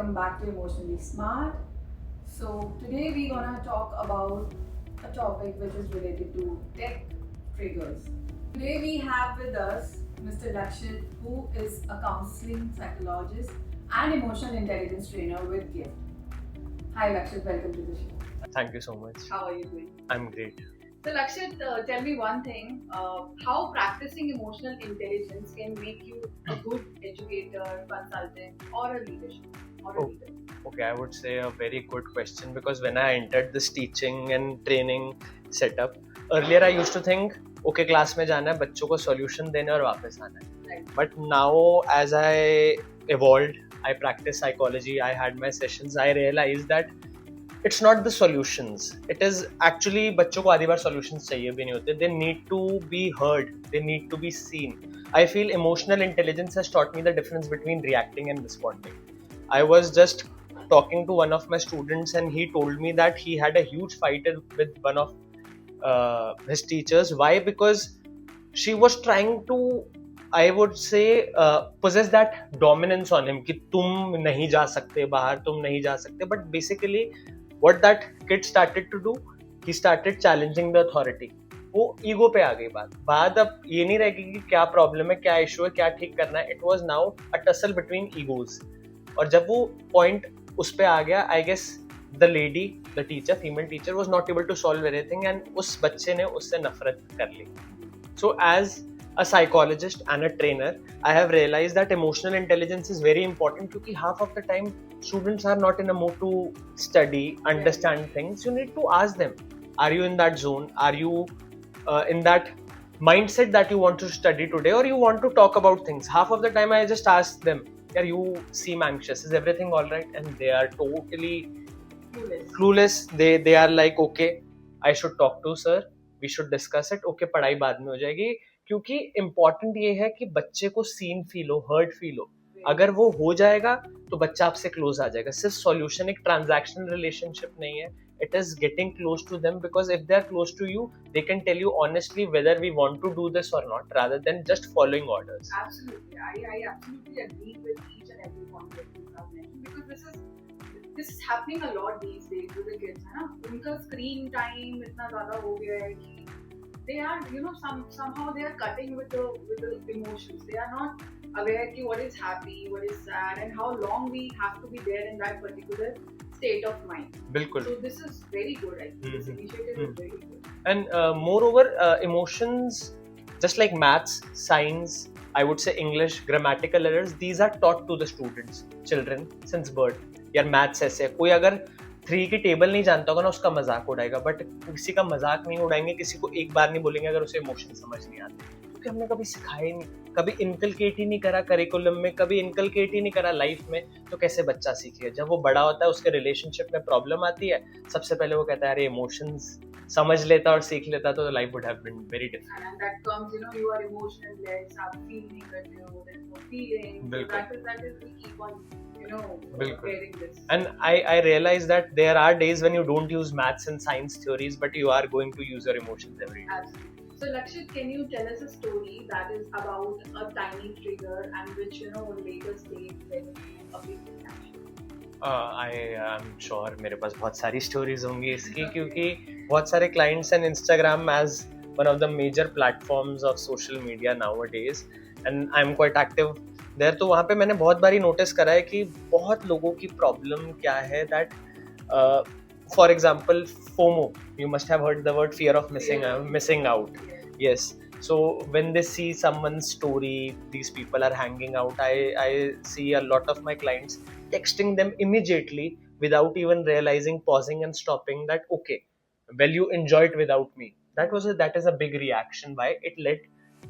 welcome back to Emotionally Smart. So, today we're gonna talk about a topic which is related to tech triggers. Today we have with us Mr. Lakshit, who is a counseling psychologist and emotional intelligence trainer with GIFT. Hi Lakshit, welcome to the show. Thank you so much. How are you doing? I'm great. So Lakshit, tell me one thing, how practicing emotional intelligence can make you a good educator, consultant or a leadership or a Oh. leader? Okay, I would say a very good question because when I entered this teaching and training setup, earlier I used to think, okay, class में जाना है, बच्चों को solution देना है और वापस आना है. Right. But now as I evolved, I practiced psychology, I had my sessions, I realized that it's not the solutions. It is actually बच्चों को आधी बार solutions चाहिए भी नहीं होते. They need to be heard. They need to be seen. I feel emotional intelligence has taught me the difference between reacting and responding. I was just talking to one of my students and he told me that he had a huge fight with one of his teachers. Why? Because she was trying to, I would say, possess that dominance on him कि तुम नहीं जा सकते बाहर, तुम नहीं जा सकते. But basically what that kid started to do, he started challenging the authority. वो ईगो पे आ गई बात अब ये नहीं रहेगी कि क्या प्रॉब्लम है, क्या इशू है, क्या ठीक करना है. It was now a tussle between egos. और जब वो पॉइंट उस पे आ गया, I guess the lady, the teacher, female teacher was not able to solve anything and उस बच्चे ने उससे नफरत कर ली. So as a psychologist and a trainer, I have realized that emotional intelligence is very important because half of the time students are not in a mood to study, understand things. You need to ask them, are you in that zone? Are you in that mindset that you want to study today, or you want to talk about things? Half of the time I just ask them, yeah, you seem anxious, is everything all right? And they are totally clueless. They are like, okay, I should talk to sir, we should discuss it. Okay, पढ़ाई बाद में हो जाएगी. क्योंकि important ये है कि बच्चे को सीन फील हो, हर्ट फील हो. अगर वो हो जाएगा तो बच्चा आपसे क्लोज आ जाएगा. सिर्फ सॉल्यूशन एक ट्रांजैक्शनल रिलेशनशिप नहीं है. It is getting close to them, because if they are close to you, they can tell you honestly whether we want to do this or not, rather than just following orders. Absolutely, I absolutely agree with each and every point that you have mentioned, because this is happening a lot these days with the kids, है ना? उनका screen time इतना ज़्यादा हो गया है कि they are, somehow they are cutting with the emotions. They are not aware कि what is happy, what is sad, and how long we have to be there in that particular state of mind. बिल्कुल. So this is very good. I think this initiative is very good. And moreover, emotions, just like maths, science, I would say English, grammatical errors, these are taught to the students, children, since birth. यार maths ऐसे, कोई अगर 3 की table नहीं जानता होगा ना, उसका मजाक उड़ाएगा. बट किसी का मजाक नहीं उड़ाएंगे, किसी को एक बार नहीं बोलेंगे अगर उसे इमोशन समझ नहीं आते, क्योंकि हमने कभी सिखाया ही नहीं, कभी इनकलकेट ही नहीं करा करिकुलम में, कभी इनकलकेट ही नहीं करा लाइफ में. तो कैसे बच्चा सीखेगा? जब वो बड़ा होता है, उसके रिलेशनशिप में प्रॉब्लम आती है, सबसे पहले वो कहता है अरे इमोशंस समझ लेता और सीख लेता तो life would have been very different. And that comes, you are emotional less, आप feel नहीं करते हो, there's no feeling. बिल्कुल. That is we keep on, बिल्कुल. bearing this. And I realize that there are days when you don't use maths and science theories, but you are going to use your emotions every day. Absolutely. So Lakshit, can you tell us a story that is about a tiny trigger and which, later stage led to a big reaction? I am sure मेरे पास बहुत सारी stories होंगी इसकी, क्योंकि बहुत सारे clients and Instagram as one of the major platforms of social media nowadays, and I'm quite active there. तो वहाँ पे मैंने बहुत बारी notice करा है कि बहुत लोगों की problem क्या है, that for example FOMO, you must have heard the word fear of missing out. Yes. So when they see someone's story, these people are hanging out, I see a lot of my clients texting them immediately without even realizing, pausing and stopping, that okay, well, you enjoy it without me. That is a big reaction. Why? It led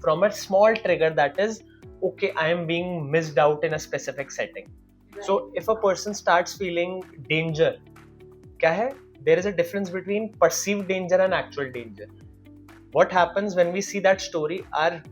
from a small trigger, that is, okay, I am being missed out in a specific setting. Right. So if a person starts feeling danger, क्या है? There is a difference between perceived danger and actual danger. What happens when we see that story? Our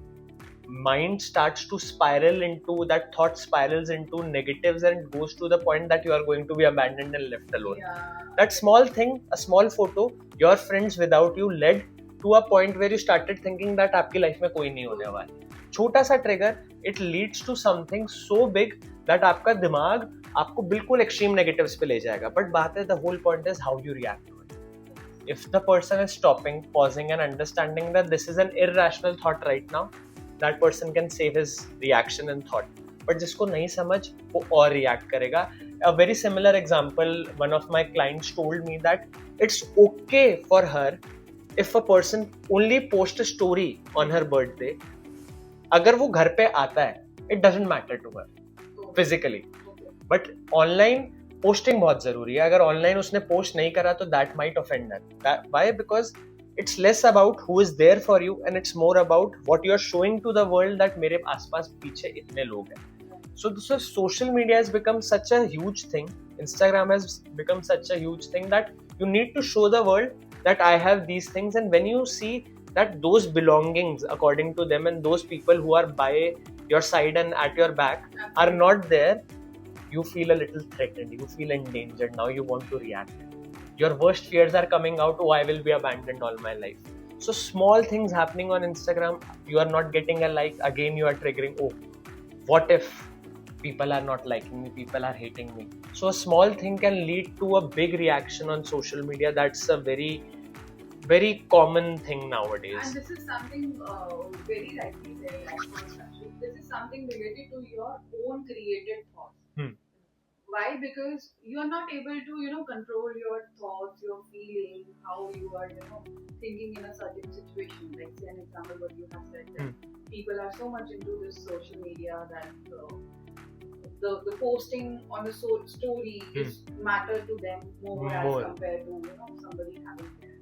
mind starts to spiral into, that thought spirals into negatives and goes to the point that you are going to be abandoned and left alone. Yeah. That small thing, a small photo, your friends without you, led to a point where you started thinking that आपकी life में कोई नहीं होने वाला. छोटा सा trigger, it leads to something so big that आपका दिमाग आपको बिल्कुल एक्सट्रीम नेगेटिव्स पे ले जाएगा. बट बात है, the whole point is how you react to it. If the person is stopping, pausing and understanding that this is an irrational thought right now, that person can save his reaction and thought. But जिसको नहीं समझ वो और react करेगा. A very similar example, one of my clients told me that it's okay for her if a person only post a story on her birthday. अगर वो घर पे आता है, it doesn't matter to her physically. But online posting बहुत जरूरी है. अगर ऑनलाइन उसने पोस्ट नहीं करा तो that might offend her. Why? Because it's less about who is there for you and it's more about what you are showing to the world that मेरे आसपास पीछे इतने लोग हैं. So social media has become such a huge thing. Instagram has become such a huge thing that you need to show the world that I have these things, and when you see that those belongings according to them and those people who are by your side and at your back are not there, you feel a little threatened, you feel endangered. Now you want to react. Your worst fears are coming out. Oh, I will be abandoned all my life. So small things happening on Instagram, you are not getting a like, again you are triggering, oh, what if people are not liking me, people are hating me. So a small thing can lead to a big reaction on social media. That's a very common thing nowadays. And this is something very rightly said, actually. This is something related to your own created thoughts. Why? Because you are not able to, control your thoughts, your feelings, how you are, thinking in a certain situation. Like, say an example, what you have said, that people are so much into this social media that the posting on the story is matter to them more as compared to, somebody having their.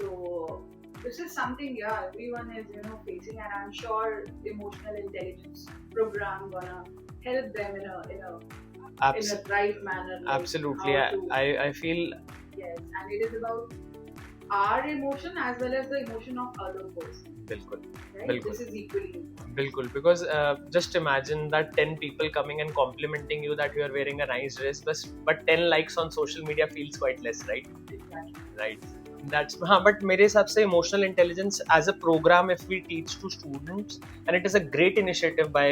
So this is something, everyone is, facing, and I'm sure emotional intelligence program gonna help them in a right manner. Like absolutely. I feel. Yes, and it is about our emotion as well as the emotion of other person. Bilkul. Right? Bilkul. This is equally important. Bilkul. Because just imagine that 10 people coming and complimenting you that you are wearing a nice dress, but 10 likes on social media feels quite less, right? Exactly. Right. That's but मेरे हिसाब से emotional intelligence as a program, if we teach to students, and it is a great initiative by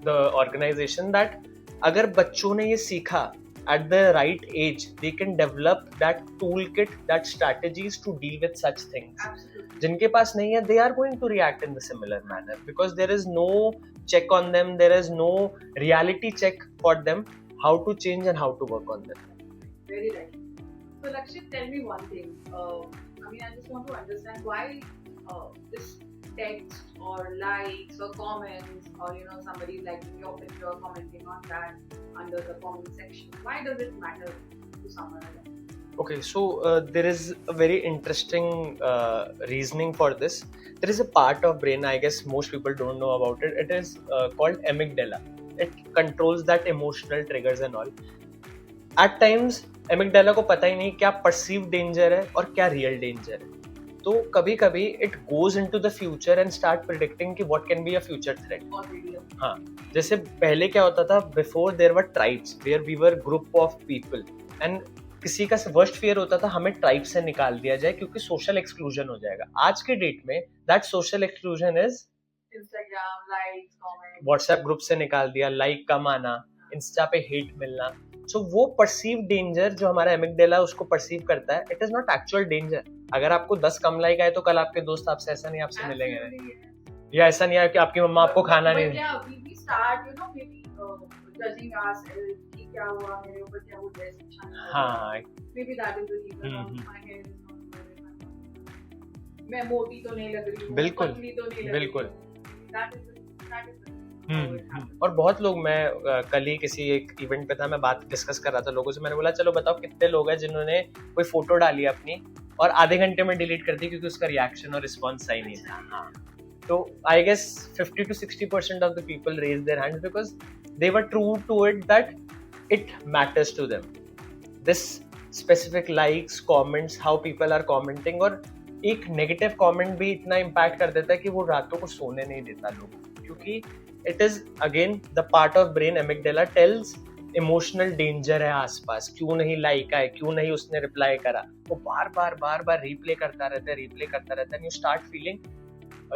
the organization, that अगर बच्चों ने ये सीखा at the right age, they can develop that toolkit, that strategies to deal with such things. Absolutely. जिनके पास नहीं है, they are going to react in the similar manner because there is no check on them, there is no reality check for them how to change and how to work on them. Very right. So Lakshit, tell me one thing. I just want to understand why this text or likes or comments or somebody liking your picture, commenting on that under the comment section. Why does it matter to someone else? Okay, so there is a very interesting reasoning for this. There is a part of brain, I guess most people don't know about it. It is called amygdala. It controls that emotional triggers and all. At times, amygdala को पता ही नहीं क्या perceived danger है और क्या real danger है. तो कभी कभी it goes into the future and start predicting कि what can be a future threat. हाँ, जैसे पहले क्या होता था, before there were tribes where we were group of people and किसी का worst fear होता था हमें ट्राइब से निकाल दिया जाए क्योंकि सोशल एक्सक्लूजन हो जाएगा. आज के डेट में that social exclusion is Instagram likes, comments, WhatsApp group से निकाल दिया, लाइक कम आना, इंस्टा पे हेट मिलना. सो वो परसीव डेंजर जो हमारा एमिगडाला उसको परसीव करता है, it is not actual danger. अगर आपको 10 कम लाइक आए तो कल आपके दोस्त आपसे ऐसा नहीं आपसे मिलेंगे नहीं, या ऐसा नहीं है कि आपकी मम्मा आपको खाना नहीं. क्या हुआ मेरे ऊपर, क्या वो ड्रेस अच्छा नहीं है. हाँ, maybe that is the reason. My hair is not very, मैं मोटी तो नहीं लग रही हूँ, बिल्कुल पतली तो नहीं लग रही. बिल्कुल. That is और बहुत लोग, मैं कल ही किसी एक इवेंट पे था, मैं बात डिस्कस कर रहा था लोगों से. मैंने बोला चलो बताओ कितने लोग हैं जिन्होंने कोई फोटो डाली अपनी और आधे घंटे में डिलीट कर दी क्योंकि उसका रिएक्शन और रिस्पॉन्स सही नहीं था. हाँ, तो I guess 50 to 60% of the people raise their hands because they were true to it that it matters to them. This specific likes, comments, how people are commenting, और एक नेगेटिव कमेंट भी इतना impact कर देता है कि वो रातों को सोने नहीं देता लोगों को, क्योंकि it is again the part of brain amygdala tells emotional danger है आसपास, क्यों नहीं लाइक आए, क्यों नहीं उसने रिप्लाई करा. वो बार बार रिप्ले करता रहता है, and you start feeling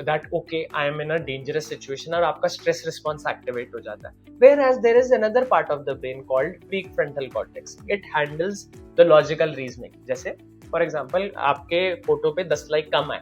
that okay, I am in a dangerous situation, और आपका stress response activate हो जाता है. Whereas there is another part of the brain called prefrontal cortex. It handles the logical reasoning. जैसे for example आपके photo पे 10 like कम आए,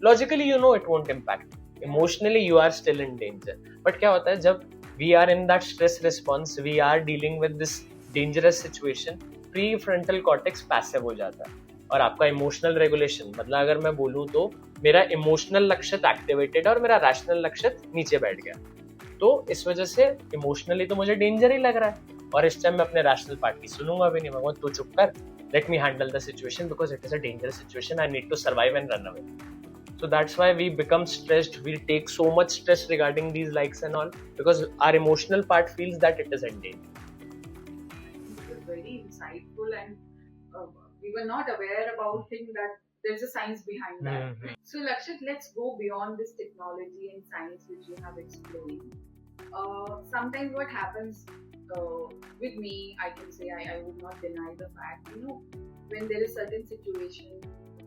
logically you know it won't impact. Emotionally you are still in danger. But क्या होता है जब we are in that stress response, we are dealing with this dangerous situation, prefrontal cortex passive हो जाता है और आपका इमोशनल रेगुलेशन, मतलब अगर मैं बोलूँ तो मेरा इमोशनल लक्ष्य एक्टिवेटेड और मेरा रैशनल लक्ष्य नीचे बैठ गया. तो इस वजह से इमोशनली तो मुझे डेंजर ही लग रहा है और इस टाइम मैं अपने रैशनल पार्ट की सुनूंगा भी नहीं. मैं तू चुप कर, let me handle the situation because it is a dangerous situation, I need to survive and run away. So that's why we become stressed. We take so much stress regarding these likes and all because our emotional part feels that it is in danger. This is very insightful, and we were not aware about things that there's a science behind that. Mm-hmm. So Lakshit, let's go beyond this technology and science which you have explained. Sometimes what happens with me, I can say I would not deny the fact, when there is certain situation,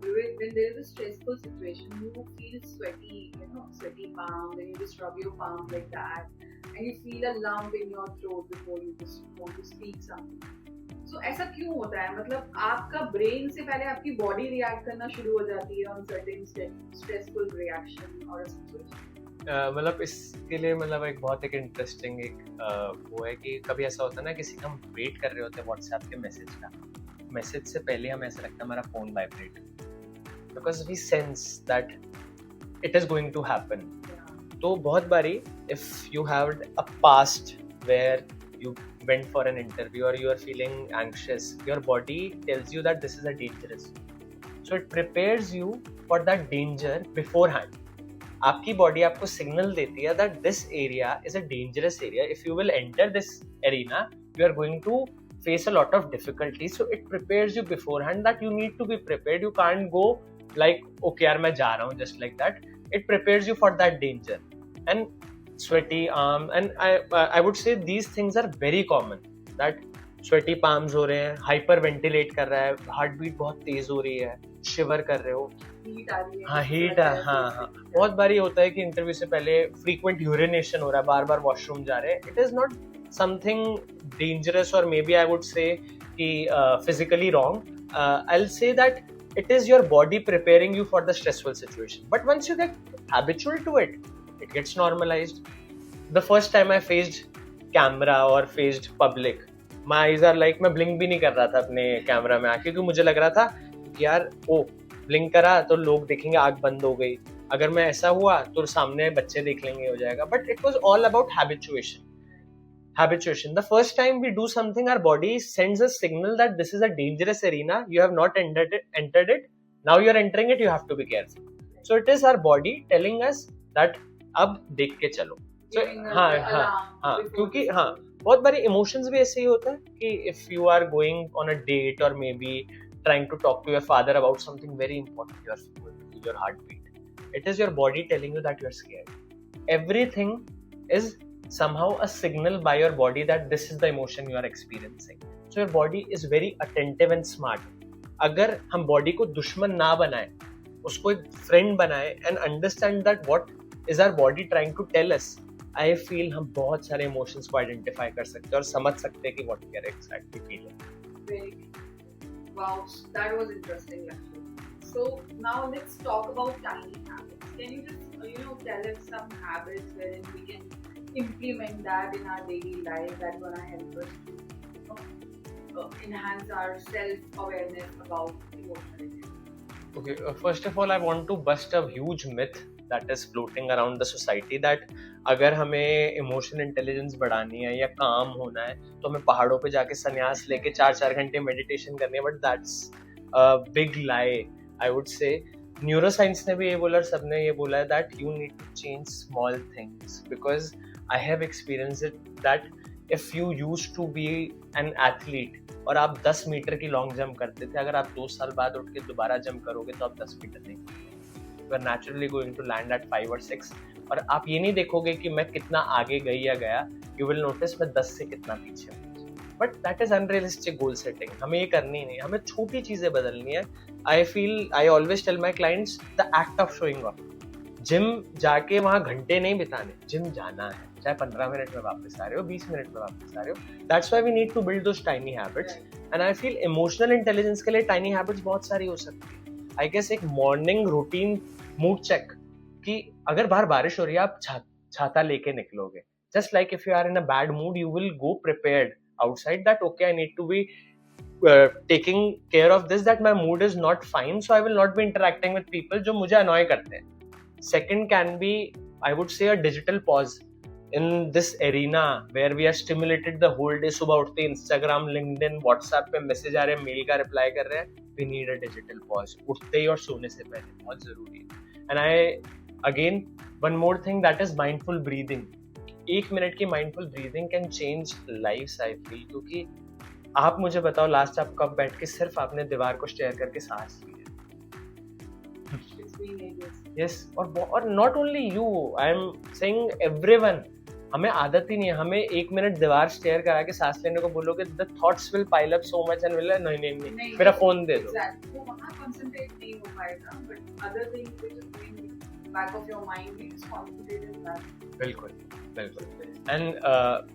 when there is a stressful situation, you feel sweaty, sweaty palm, then you just rub your palm like that, and you feel a lump in your throat before you just want to speak something. So ऐसा क्यों होता है? मतलब आपका brain से पहले आपकी body react करना शुरू हो जाती है on certain stressful reaction or a situation. मतलब इसके लिए मतलब एक बहुत एक इंटरेस्टिंग वो है कि कभी ऐसा होता है ना, किसी का हम वेट कर रहे होते हैं व्हाट्सएप के मैसेज का, मैसेज से पहले हमें ऐसा लगता है हमारा phone vibrate, because we sense that it is going to happen. तो बहुत बारी if you have a past where you went for an interview or you are feeling anxious, your body tells you that this is a dangerous, so it prepares you for that danger beforehand. आपकी body आपको signal देती है that this area is a dangerous area. If you will enter this arena, you are going to face a lot of difficulties. So it prepares you beforehand that you need to be prepared. You can't go like okay यार मैं जा रहा हूँ just like that. It prepares you for that danger. And sweaty arm, and I would say these things are very common, that sweaty palms हो रहे हैं, hyperventilate कर रहा है, heart beat बहुत तेज हो रही है, shiver कर रहे हो, हीट आ रही है, हाँ हीट है, हाँ बहुत बारी होता है कि इंटरव्यू से पहले frequent urination हो रहा है, बार बार वॉशरूम जा रहे हैं. It is not something dangerous or maybe I would say कि physically wrong. I'll say that it is your body preparing you for the stressful situation, but once you get habitual to it, it gets normalized. The first time I faced camera or faced public, my eyes are like, मैं blink भी नहीं कर रहा था अपने camera में आके, क्योंकि मुझे लग रहा था कि यार blink करा तो लोग देखेंगे आँख बंद हो गई, अगर मैं ऐसा हुआ तो सामने बच्चे देख लेंगे, हो जाएगा. But it was all about habituation. The first time we do something, our body sends a signal that this is a dangerous arena, you have not entered it, now you are entering it, you have to be careful. So it is our body telling us that अब देख के चलो. So, हाँ क्योंकि हाँ बहुत बारी emotions भी ऐसे ही होता है कि if you are going on a date or maybe trying to talk to your father about something very important, you are going to feel your heartbeat. It is your body telling you that you are scared. Everything is somehow a signal by your body that this is the emotion you are experiencing. So your body is very attentive and smart. अगर हम body को दुश्मन ना बनाए, उसको एक friend बनाए and understand that what is our body trying to tell us, I feel हम बहुत सारे emotions को identify कर सकते हैं और समझ सकते हैं कि what we are exactly feeling. Wow, that was interesting actually. So now let's talk about tiny habits. Can you just tell us some habits wherein we can implement that in our daily life that's gonna help us enhance our self-awareness about emotional intelligence? Okay, first of all I want to bust a huge myth that is floating around the society that अगर हमें emotional intelligence बढ़ानी है या काम होना है तो हमें पहाड़ों पे जाके संन्यास लेके 4-4 घंटे मेडिटेशन करनी है. But that's a big lie. I would say neuroscience ने भी ये बोला, सबने ये बोला है that you need to change small things, because I have experience it that if you used to be an athlete और आप 10 मीटर की लॉन्ग जंप करते थे, अगर आप 2 साल बाद उठ के दोबारा जंप करोगे तो आप 10 मीटर नहीं, you are naturally going to land at 5 और 6. और आप ये नहीं देखोगे कि मैं कितना आगे गई या गया, यू विल नोटिस मैं 10 से कितना पीछे हूँ. But that is unrealistic goal setting. हमें ये करनी नहीं, हमें छोटी चीजें बदलनी है. I always tell my clients the act of showing up. Gym जाके वहां घंटे नहीं बिताने, जिम जाना है, चाहे 15 मिनट में वापस आ रहे हो, 20 मिनट में वापस आ रहे हो. That's why we need to build those tiny habits. And I feel emotional intelligence के लिए टाइनी हैबिट्स बहुत सारी हो सकती है. आई गेस एक मॉर्निंग रूटीन मूड चेक, कि अगर बाहर बारिश हो रही है, आप छाता लेके निकलोगे. Just like if you are in a bad mood, you will go prepared outside that okay, I need to be taking care of this, that my mood is not fine, so I will not be interacting with people जो मुझे annoy करते हैं. Second can be, I would say, a digital pause in this arena where we are stimulated the whole day. सुबह उठते Instagram, LinkedIn, WhatsApp पे message आ रहे हैं, mail का रिप्लाई कर रहे हैं. We need a digital pause. उठते ही और सोने से पहले बहुत जरूरी है. And I again, one more thing, that is mindful breathing. 1 minute की mindful breathing can change life. I feel, क्योंकि आप मुझे बताओ लास्ट आप कब बैठ के सिर्फ आपने दीवार को स्टेयर करके सांस ली है. यस, और not only you, I am saying everyone. हमें आदत ही नहीं है. हमें 1 मिनट दीवार स्टेयर करा के सांस लेने को बोलोगे, the thoughts will pile up so much and will नहीं मेरा फोन दे दो. वो वहां कंसंट्रेट नहीं हो पाएगा, but other things which is going back of your mind, we just concentrate in that. बिल्कुल बिल्कुल. एंड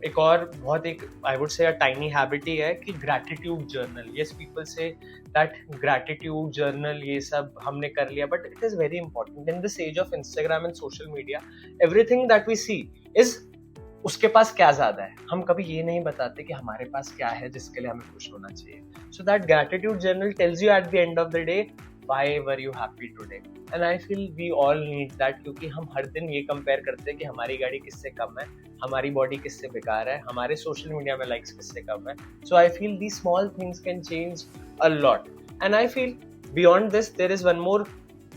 एक और बहुत एक I would say tiny habit ही है कि gratitude journal. Yes, people say that gratitude journal ये सब हमने कर लिया, but it is very important in this age of Instagram and social media. Everything that we see is उसके पास क्या ज्यादा है. हम कभी ये नहीं बताते कि हमारे पास क्या है जिसके लिए हमें खुश होना चाहिए. So that gratitude journal tells you at the end of the day why were you happy today. and I feel we all need that, क्योंकि हम हर दिन ये कंपेयर करते हैं कि हमारी गाड़ी किससे कम है, हमारी बॉडी किससे बेकार है, हमारे सोशल मीडिया में लाइक्स किससे कम है. so I feel these small things can change a lot. and I feel beyond this there is one more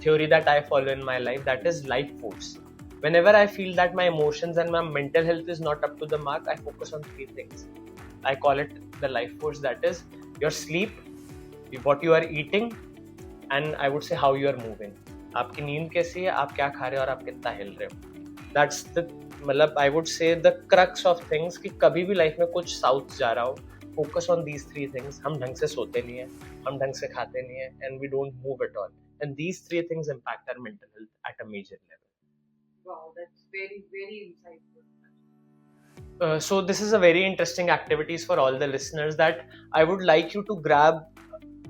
theory that I follow in my life, that is life force. whenever I feel that my emotions and my mental health is not up to the mark, I focus on 3 things. I call it the life force, that is your sleep, what you are eating, and I would say how you are moving. आपकी नींद कैसी है, आप क्या खा रहे हो और आप कितना हिल रहे हो. That's the, मतलब I would say the crux of things, कि कभी भी लाइफ में कुछ साउथ जा रहा हो, focus on these 3 things. हम ढंग से सोते नहीं है, हम ढंग से खाते नहीं है, and we don't move at all. And these 3 things impact our mental health at a major level. Wow, that's very, very insightful. So this is a very interesting activities for all the listeners, that I would like you to grab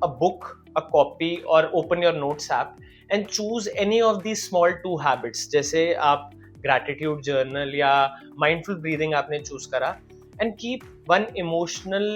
a book, a copy, or open your notes app and choose any of these small 2 habits. जैसे आप gratitude journal या mindful breathing आपने choose करा, and keep one emotional,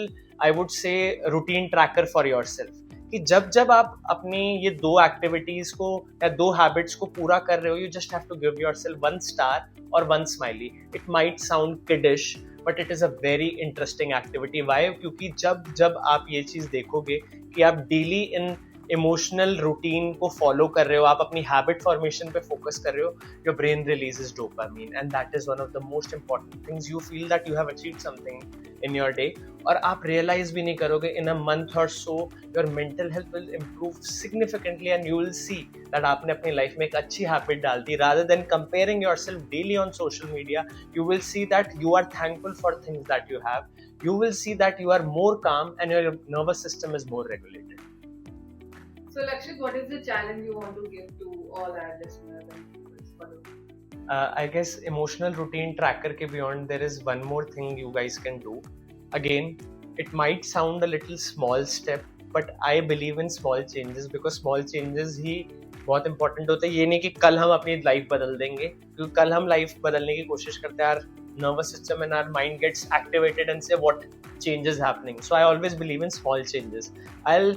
I would say, routine tracker for yourself. कि जब आप अपनी ये 2 एक्टिविटीज को या 2 हैबिट्स को पूरा कर रहे हो, you just have to give yourself 1 star or 1 smiley. It might sound kiddish, but it is a very interesting activity. Why? क्योंकि जब आप ये चीज देखोगे कि आप डेली इन इमोशनल रूटीन को फॉलो कर रहे हो, आप अपनी हैबिट फॉर्मेशन पे फोकस कर रहे हो, your brain releases dopamine, and that is one of the most important things. You feel that you have achieved something in your day, और आप रियलाइज भी नहीं करोगे, इन अ मंथ और so your mental health will improve significantly, and you will see that आपने अपनी life में एक अच्छी हैबिट डाल दी. Rather than comparing yourself daily on social media, you will see that you are thankful for things that you have. You will see that you are more calm and your nervous system is more regulated. So Lakshit, what is the challenge you want to give to all our listeners and viewers? I guess emotional routine tracker ke beyond, there is one more thing you guys can do. Again, it might sound a little small step, but I believe in small changes, because small changes ही बहुत important होते हैं. ये नहीं कि कल हम अपनी life बदल देंगे, क्योंकि कल हम लाइफ बदलने की कोशिश करते हैं, our nervous system and our mind gets activated and say what change is happening. So I always believe in small changes. I'll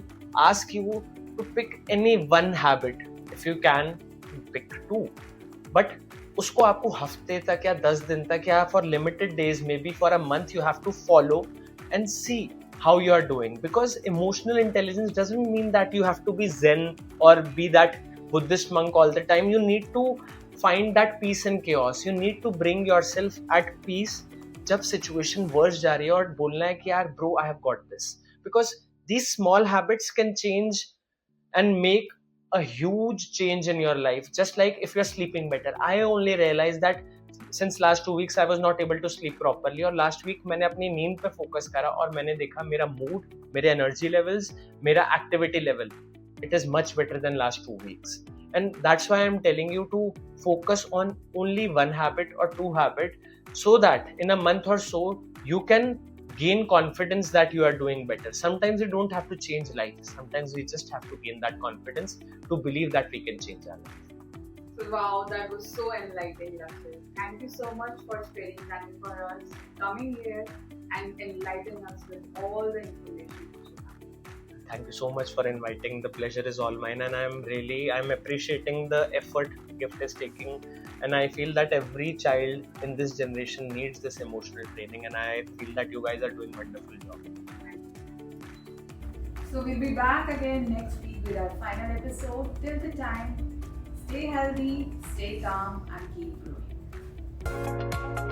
ask you to pick any one habit. If you can, pick 2. But उसको आपको हफ्ते तक या 10 दिन तक या for limited days, maybe for a month, you have to follow and see how you are doing. Because emotional intelligence doesn't mean that you have to be zen or be that Buddhist monk all the time. You need to find that peace and chaos. You need to bring yourself at peace जब situation worse जा रही है, और बोलना है कि यार bro, I have got this. Because these small habits can change and make a huge change in your life. Just like if you're sleeping better. I only realized that since last 2 weeks I was not able to sleep properly, और last week मैंने अपनी नींद पे focus करा और मैंने देखा मेरा मूड, मेरे एनर्जी लेवल्स, मेरा activity level, it is much better than last 2 weeks. And that's why I'm telling you to focus on only one habit or two habit, so that in a month or so you can gain confidence that you are doing better. Sometimes we don't have to change life, sometimes we just have to gain that confidence to believe that we can change our life. So wow, that was so enlightening, Lakshya. Thank you so much for spending time for us, coming here and enlightening us with all the information that you have. Thank you so much for inviting. The pleasure is all mine, and I'm appreciating the effort Gift is taking, and I feel that every child in this generation needs this emotional training, and I feel that you guys are doing a wonderful job. So we'll be back again next week with our final episode. Till the time, stay healthy, stay calm, and keep growing.